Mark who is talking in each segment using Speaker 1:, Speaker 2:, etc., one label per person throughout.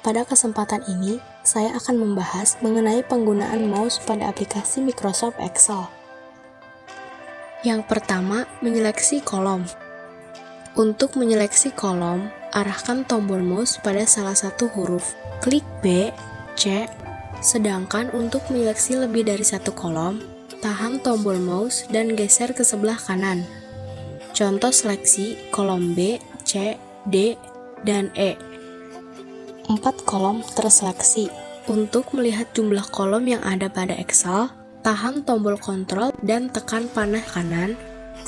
Speaker 1: Pada kesempatan ini, saya akan membahas mengenai penggunaan mouse pada aplikasi Microsoft Excel. Yang pertama, menyeleksi kolom. Untuk menyeleksi kolom, arahkan tombol mouse pada salah satu huruf. Klik B, C, sedangkan untuk menyeleksi lebih dari satu kolom, tahan tombol mouse dan geser ke sebelah kanan. Contoh seleksi kolom B, C, D, dan E. 4 kolom terseleksi. Untuk melihat jumlah kolom yang ada pada Excel, tahan tombol kontrol dan tekan panah kanan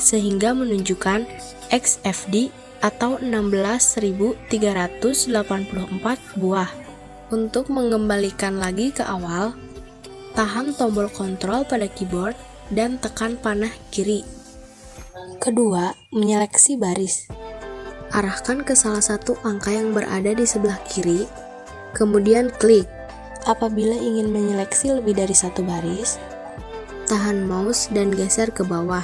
Speaker 1: sehingga menunjukkan XFD atau 16.384 buah. Untuk mengembalikan lagi ke awal, tahan tombol kontrol pada keyboard dan tekan panah kiri. Kedua, menyeleksi baris. Arahkan ke salah satu angka yang berada di sebelah kiri, kemudian klik. Apabila ingin menyeleksi lebih dari satu baris, tahan mouse dan geser ke bawah.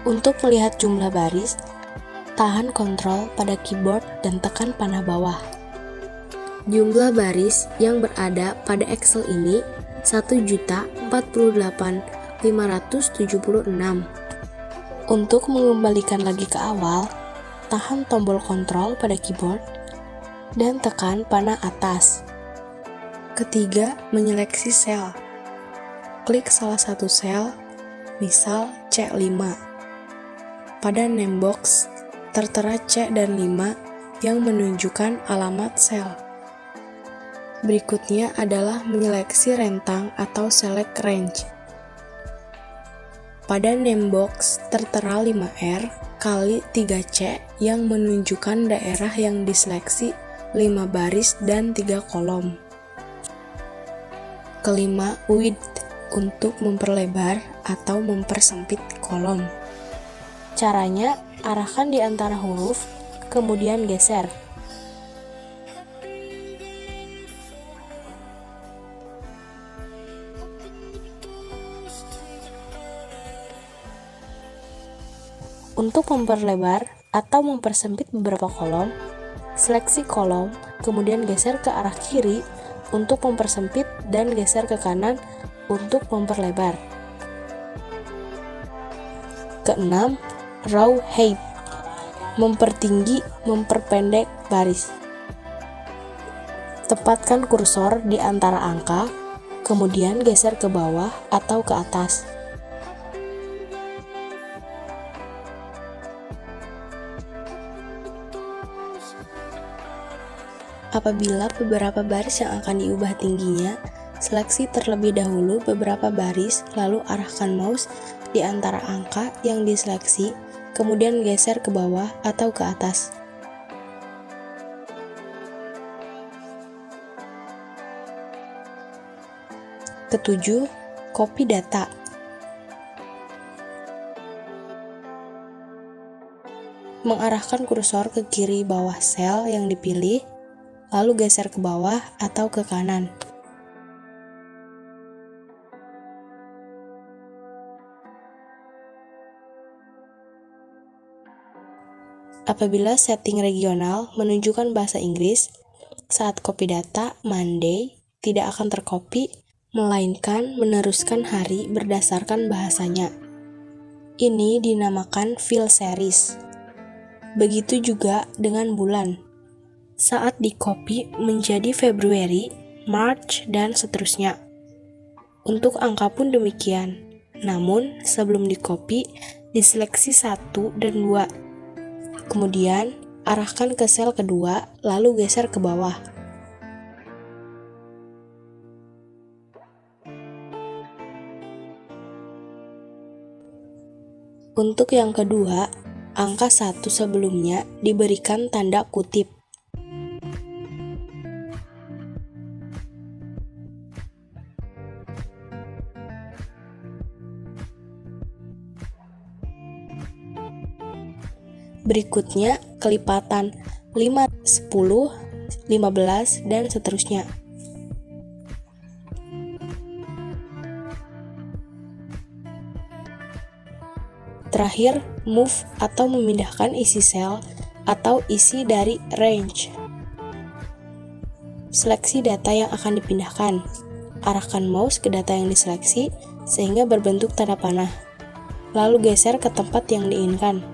Speaker 1: Untuk melihat jumlah baris, tahan kontrol pada keyboard dan tekan panah bawah. Jumlah baris yang berada pada Excel ini 1.048.576. Untuk mengembalikan lagi ke awal, tahan tombol kontrol pada keyboard dan tekan panah atas. Ketiga, menyeleksi sel. Klik salah satu sel, misal C5. Pada name box, tertera C dan 5 yang menunjukkan alamat sel. Berikutnya adalah menyeleksi rentang atau select range. Pada name box tertera 5R kali 3C yang menunjukkan daerah yang diseleksi 5 baris dan 3 kolom. Kelima, width untuk memperlebar atau mempersempit kolom. Caranya, arahkan di antara huruf, kemudian geser. Untuk memperlebar atau mempersempit beberapa kolom, seleksi kolom, kemudian geser ke arah kiri untuk mempersempit dan geser ke kanan untuk memperlebar. Keenam, row height, mempertinggi, memperpendek baris. Tepatkan kursor di antara angka, kemudian geser ke bawah atau ke atas. Apabila beberapa baris yang akan diubah tingginya, seleksi terlebih dahulu beberapa baris, lalu arahkan mouse di antara angka yang diseleksi, kemudian geser ke bawah atau ke atas. Ketujuh, copy data. Mengarahkan kursor ke kiri bawah sel yang dipilih, lalu geser ke bawah atau ke kanan. Apabila setting regional menunjukkan bahasa Inggris, saat copy data Monday tidak akan tercopy, melainkan meneruskan hari berdasarkan bahasanya. Ini dinamakan fill series. Begitu juga dengan bulan. Saat di-copy menjadi Februari, March, dan seterusnya. Untuk angka pun demikian. Namun, sebelum di-copy, diseleksi 1 dan 2. Kemudian, arahkan ke sel kedua, lalu geser ke bawah. Untuk yang kedua, angka 1 sebelumnya diberikan tanda kutip. Berikutnya, kelipatan 5, 10, 15, dan seterusnya. Terakhir, move atau memindahkan isi sel atau isi dari range. Seleksi data yang akan dipindahkan. Arahkan mouse ke data yang diseleksi sehingga berbentuk tanda panah. Lalu geser ke tempat yang diinginkan.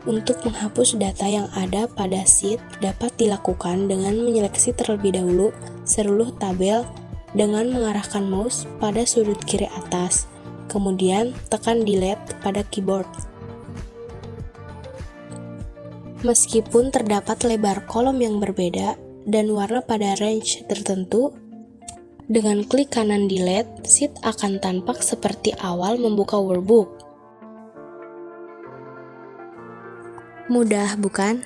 Speaker 1: Untuk menghapus data yang ada pada sheet dapat dilakukan dengan menyeleksi terlebih dahulu seluruh tabel dengan mengarahkan mouse pada sudut kiri atas, kemudian tekan Delete pada keyboard. Meskipun terdapat lebar kolom yang berbeda dan warna pada range tertentu, dengan klik kanan Delete, sheet akan tampak seperti awal membuka workbook. Mudah, bukan?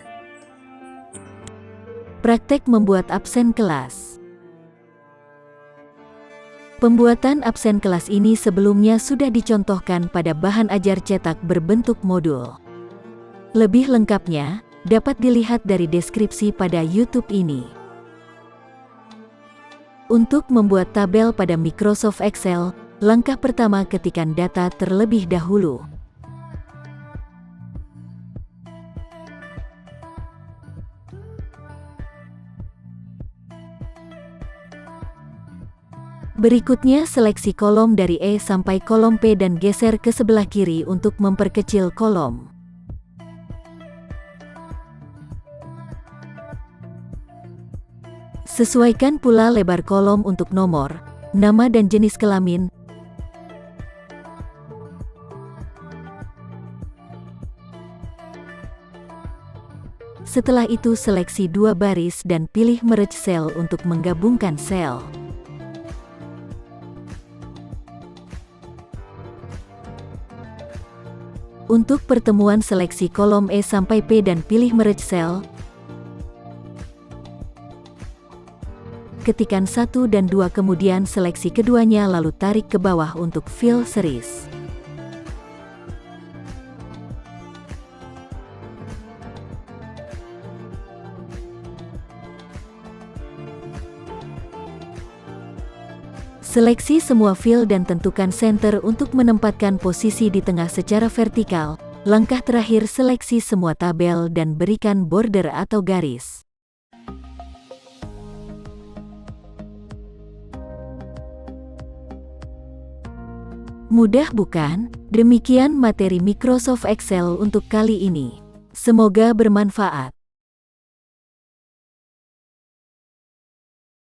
Speaker 2: Praktek membuat absen kelas. Pembuatan absen kelas ini sebelumnya sudah dicontohkan pada bahan ajar cetak berbentuk modul. Lebih lengkapnya, dapat dilihat dari deskripsi pada YouTube ini. Untuk membuat tabel pada Microsoft Excel, langkah pertama ketikkan data terlebih dahulu. Berikutnya seleksi kolom dari E sampai kolom P dan geser ke sebelah kiri untuk memperkecil kolom. Sesuaikan pula lebar kolom untuk nomor, nama dan jenis kelamin. Setelah itu seleksi dua baris dan pilih merge cell untuk menggabungkan sel. Untuk pertemuan seleksi kolom E sampai P dan pilih merge cell. Ketikkan 1 dan 2 kemudian seleksi keduanya lalu tarik ke bawah untuk fill series. Seleksi semua fill dan tentukan center untuk menempatkan posisi di tengah secara vertikal. Langkah terakhir seleksi semua tabel dan berikan border atau garis. Mudah bukan? Demikian materi Microsoft Excel untuk kali ini. Semoga bermanfaat.